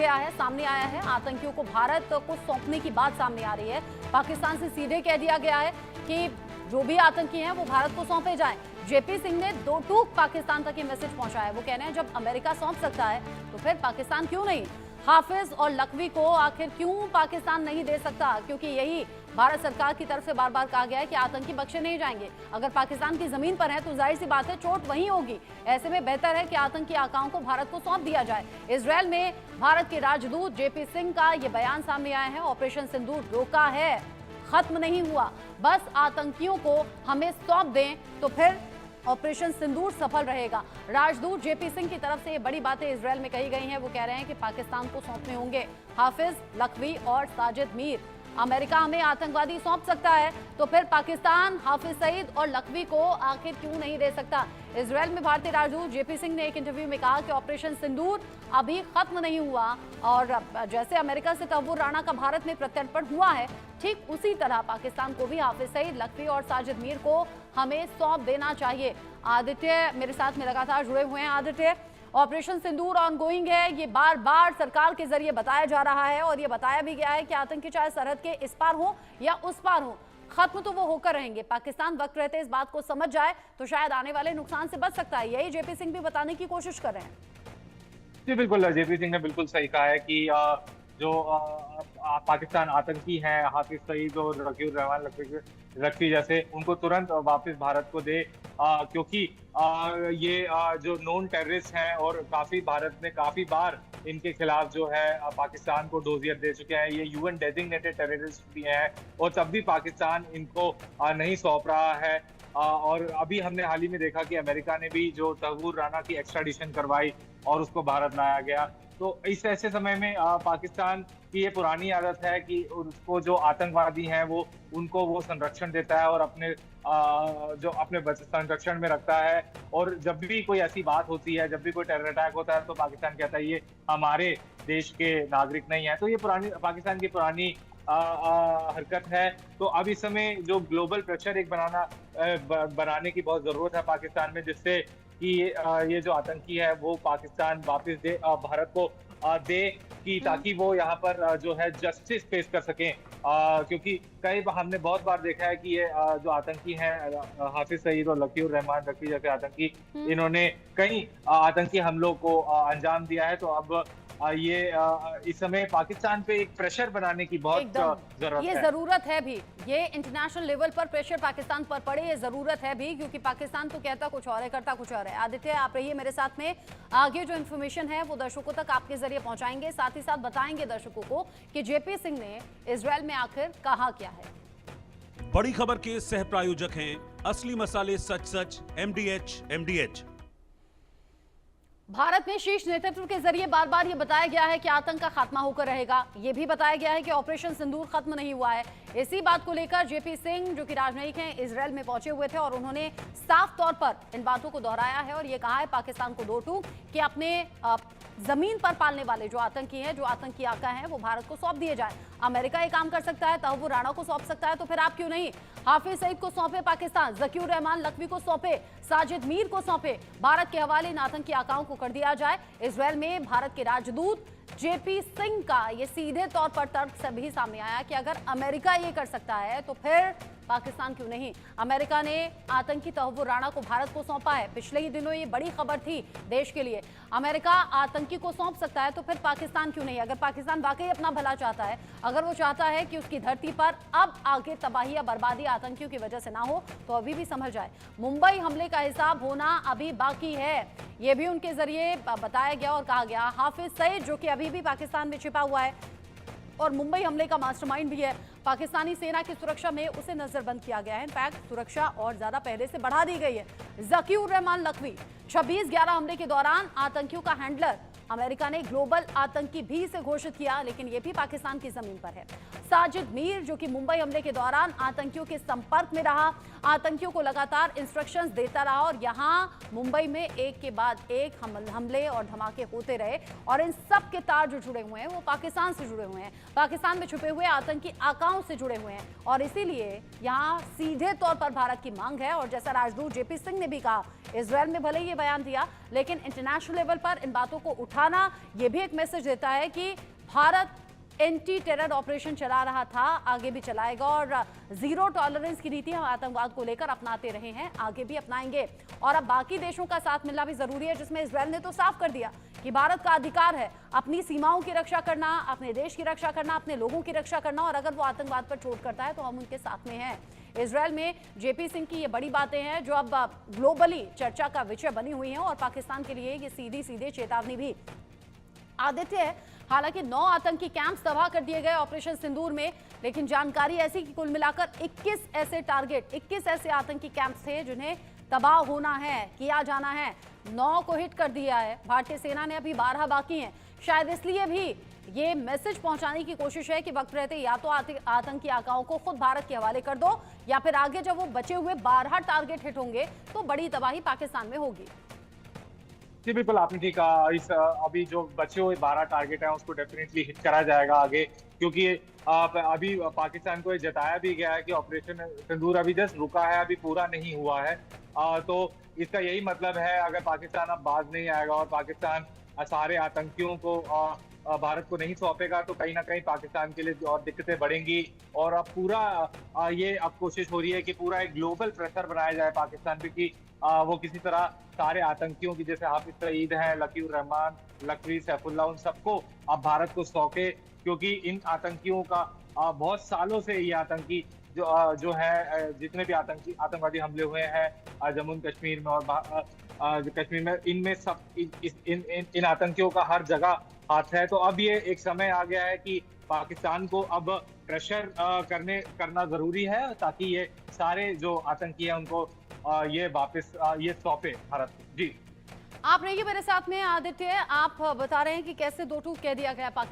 सामने आया है। आतंकियों को भारत को सौंपने की बात सामने आ रही है। पाकिस्तान से सीधे कह दिया गया है कि जो भी आतंकी हैं वो भारत को सौंपे जाएं। जेपी सिंह ने दो टूक पाकिस्तान तक ये मैसेज पहुंचाया है। वो कह रहे हैं जब अमेरिका सौंप सकता है तो फिर पाकिस्तान क्यों नहीं। हाफिज और लखवी को आखिर क्यों पाकिस्तान नहीं दे सकता, क्योंकि यही भारत सरकार की तरफ से बार बार कहा गया है कि आतंकी बख्शे नहीं जाएंगे। अगर पाकिस्तान की जमीन पर है तो जाहिर सी बात है चोट वहीं होगी। ऐसे में बेहतर है कि आतंकी आकाओं को भारत को सौंप दिया जाए। इजरायल में भारत के राजदूत जेपी सिंह का ये बयान सामने आया है। ऑपरेशन सिंदूर रोका है, खत्म नहीं हुआ, बस आतंकियों को हमें सौंप दें तो फिर ऑपरेशन सिंदूर सफल रहेगा। राजदूत जेपी सिंह की तरफ से ये बड़ी बातें इजरायल में कही गई हैं। वो कह रहे हैं कि पाकिस्तान को सौंपने होंगे हाफिज, लखवी और साजिद मीर। अमेरिका हमें आतंकवादी सौंप सकता है तो फिर पाकिस्तान हाफिज सईद और लखवी को आखिर क्यों नहीं दे सकता। इजरायल में भारतीय राजदूत जेपी सिंह ने एक इंटरव्यू में कहा कि ऑपरेशन सिंदूर अभी खत्म नहीं हुआ और जैसे अमेरिका से तहव्वुर राणा का भारत में प्रत्यर्पण हुआ है, ठीक उसी तरह पाकिस्तान को भी हाफिज सईद, लखवी और साजिद मीर को हमें सौंप देना चाहिए। आदित्य मेरे साथ में लगातार जुड़े हुए हैं। आदित्य, ऑपरेशन सिंदूर ऑनगोइंग है, ये बार बार सरकार के जरिए बताया जा रहा है और ये बताया भी गया है कि आतंकी चाहे सरहद के इस पार हो या उस पार हो, खत्म तो वो होकर रहेंगे। पाकिस्तान वक्त रहते इस बात को समझ जाए तो शायद आने वाले नुकसान से बच सकता है। यही जेपी सिंह भी बताने की कोशिश कर रहे हैं। जी बिल्कुल, जेपी सिंह ने बिल्कुल सही कहा है कि जो पाकिस्तान आतंकी हैं, हाफिज सईद और रकीब रहमान लखवी जैसे, उनको तुरंत वापस भारत को दे, क्योंकि ये जो नोन टेररिस्ट हैं और काफी भारत ने काफी बार इनके खिलाफ जो है पाकिस्तान को डोजियर दे चुके हैं। ये यूएन डेजिग्नेटेड टेररिस्ट भी हैं और तब भी पाकिस्तान इनको नहीं सौंप रहा है। और अभी हमने हाल ही में देखा कि अमेरिका ने भी जो तहव्वुर राणा की एक्स्ट्राडिशन करवाई और उसको भारत लाया गया। तो इस ऐसे समय में पाकिस्तान की ये पुरानी आदत है कि उसको जो आतंकवादी हैं वो उनको वो संरक्षण देता है और अपने जो अपने संरक्षण में रखता है। और जब भी कोई ऐसी बात होती है, जब भी कोई टेरर अटैक होता है तो पाकिस्तान कहता है ये हमारे देश के नागरिक नहीं है। तो ये पुरानी पाकिस्तान की पुरानी हरकत है। तो अब इस समय जो ग्लोबल प्रेशर एक बनाने की बहुत जरूरत है पाकिस्तान में, जिससे कि ये जो आतंकी है वो पाकिस्तान वापस दे, भारत को दे, कि ताकि वो यहाँ पर जो है जस्टिस पेश कर सकें। क्योंकि हमने बहुत बार देखा है कि ये जो आतंकी हैं, हाफिज सईद और लकीर रहमान लखवी जैसे आतंकी, इन्होंने कई आतंकी हमलों को अंजाम दिया है। तो अब ये इस समय पाकिस्तान पे एक प्रेशर बनाने की बहुत जरूरत है। ये जरूरत है भी, ये इंटरनेशनल लेवल पर प्रेशर पाकिस्तान पर पड़े, ये जरूरत है भी, क्योंकि पाकिस्तान तो कहता कुछ और है, करता कुछ और है। आदित्य, आप रहिए मेरे साथ में, आगे जो इन्फॉर्मेशन है वो दर्शकों तक आपके जरिए पहुंचाएंगे, साथ ही साथ बताएंगे दर्शकों को कि जेपी सिंह ने इजरायल में आखिर कहा क्या है। बड़ी खबर के सह प्रायोजक हैं असली मसाले सच सच MDH। भारत में शीर्ष नेतृत्व के जरिए बार बार ये बताया गया है कि आतंक का खात्मा होकर रहेगा। ये भी बताया गया है कि ऑपरेशन सिंदूर खत्म नहीं हुआ है। इसी बात को लेकर जेपी सिंह, जो कि राजनयिक हैं, इजरायल में पहुंचे हुए थे और उन्होंने साफ तौर पर इन बातों को दोहराया है और ये कहा है पाकिस्तान को दो टूक कि अपने जमीन पर पालने वाले जो आतंकी हैं, जो आतंकी आका हैं, वो भारत को सौंप दिए जाए। अमेरिका ये काम कर सकता है, तहव्वुर राणा को सौंप सकता है, तो फिर आप क्यों नहीं। हाफिज सईद को सौंपे पाकिस्तान, जकीर रहमान लखवी को सौंपे, साजिद मीर को सौंपे, भारत के हवाले इन आतंकी आकाओं को कर दिया जाए। इजरायल में भारत के राजदूत जेपी सिंह का ये सीधे तौर पर तर्क से भी सामने आया कि अगर अमेरिका ये कर सकता है तो फिर पाकिस्तान क्यों नहीं। अमेरिका ने आतंकी तहव्वुर राणा को भारत को सौंपा है। पिछले ही दिनों ये बड़ी खबर थी देश के लिए। अमेरिका आतंकी को सौंप सकता है तो फिर पाकिस्तान क्यों नहीं। अगर पाकिस्तान वाकई अपना भला चाहता है, अगर वो चाहता है कि उसकी धरती पर अब आगे तबाही या बर्बादी आतंकियों की वजह से ना हो, तो अभी भी समझ जाए मुंबई हमले का हिसाब होना अभी बाकी है। ये भी उनके जरिए बताया गया और कहा गया। हाफिज सईद, जो कि अभी भी पाकिस्तान में छिपा हुआ है और मुंबई हमले का मास्टरमाइंड भी है, पाकिस्तानी सेना की सुरक्षा में उसे नजरबंद किया गया है। इनफैक्ट सुरक्षा और ज्यादा पहले से बढ़ा दी गई है। जकीर रहमान लखवी 26/11 हमले के दौरान आतंकियों का हैंडलर अमेरिका ने ग्लोबल आतंकी भी से घोषित किया, लेकिन यह भी पाकिस्तान की जमीन पर है। साजिद मीर, जो कि मुंबई हमले के दौरान आतंकियों के संपर्क में रहा, आतंकियों को लगातार इंस्ट्रक्शंस देता रहा और यहां मुंबई में एक के बाद एक हमले और धमाके होते रहे और इन सब के तार जो जुड़े हुए हैं वो पाकिस्तान से जुड़े हुए हैं, पाकिस्तान में छुपे हुए आतंकी आकाओं से जुड़े हुए हैं। और इसीलिए यहां सीधे तौर पर भारत की मांग है। और जैसा राजदूत जेपी सिंह ने भी कहा, इजरायल में भले ये बयान दिया, लेकिन इंटरनेशनल लेवल पर इन बातों को उठा दिखाना ये भी एक मैसेज देता है कि भारत एंटी टेरर ऑपरेशन चला रहा था, आगे भी चलाएगा और जीरो टॉलरेंस की नीति हम आतंकवाद को लेकर अपनाते रहे हैं, आगे भी अपनाएंगे। और अब बाकी देशों का साथ मिलना भी जरूरी है, जिसमें इजरायल ने तो साफ कर दिया कि भारत का अधिकार है अपनी सीमाओं की रक्षा करना, अपने देश की रक्षा करना, अपने लोगों की रक्षा करना, और अगर वो आतंकवाद पर चोट करता है तो हम उनके साथ में हैं। इजरायल में जेपी सिंह की ये बड़ी बातें हैं जो अब ग्लोबली चर्चा का विषय बनी हुई हैं और पाकिस्तान के लिए ये सीधी सीधे चेतावनी भी आदित्य है। हालांकि 9 आतंकी कैंप्स तबाह कर दिए गए ऑपरेशन सिंदूर में, लेकिन जानकारी ऐसी कि कुल मिलाकर 21 ऐसे टारगेट, 21 ऐसे आतंकी कैंप्स थे जिन्हें तबाह होना है, किया जाना है। 9 को हिट कर दिया है भारतीय सेना ने, अभी 12 बाकी हैं। शायद इसलिए भी ये मैसेज पहुंचाने की कोशिश है कि वक्त रहते या तो आतंकी आकाओं को खुद भारत के हवाले कर दो, या फिर आगे जब वो बचे हुए 12 टारगेट हिट होंगे तो बड़ी तबाही पाकिस्तान में होगी। जी बिल्कुल, आपने ठीक कहा। इस अभी जो बचे हुए 12 टारगेट हैं उसको डेफिनेटली हिट करा जाएगा आगे, क्योंकि अभी पाकिस्तान को ये जताया भी गया है कि ऑपरेशन सिंदूर अभी जस्ट रुका है, अभी पूरा नहीं हुआ है। तो इसका यही मतलब है, अगर पाकिस्तान अब बाज नहीं आएगा और पाकिस्तान सारे आतंकियों को भारत को नहीं सौंपेगा तो कहीं ना कहीं पाकिस्तान के लिए और दिक्कतें बढ़ेंगी। और अब पूरा ये अब कोशिश हो रही है कि पूरा एक ग्लोबल प्रेशर बनाया जाए पाकिस्तान पे कि वो किसी तरह सारे आतंकियों की, जैसे हाफिज सईद हैं, लकीउर रहमान, लखवी, सैफुल्लाह, उन सबको अब भारत को सौंपे, क्योंकि इन आतंकियों का बहुत सालों से ये आतंकी जो है जितने भी आतंकवादी हमले हुए हैं जम्मू कश्मीर में और कश्मीर में, इनमें सब इन आतंकियों का हर जगह हाथ है। तो अब ये एक समय आ गया है कि पाकिस्तान को अब प्रेशर करना जरूरी है ताकि ये सारे जो आतंकी हैं उनको ये वापस ये सौंपे भारत को। जी आप रहिए मेरे साथ में आदित्य, आप बता रहे हैं कि कैसे दो टूक कह दिया गया पाकिस्तान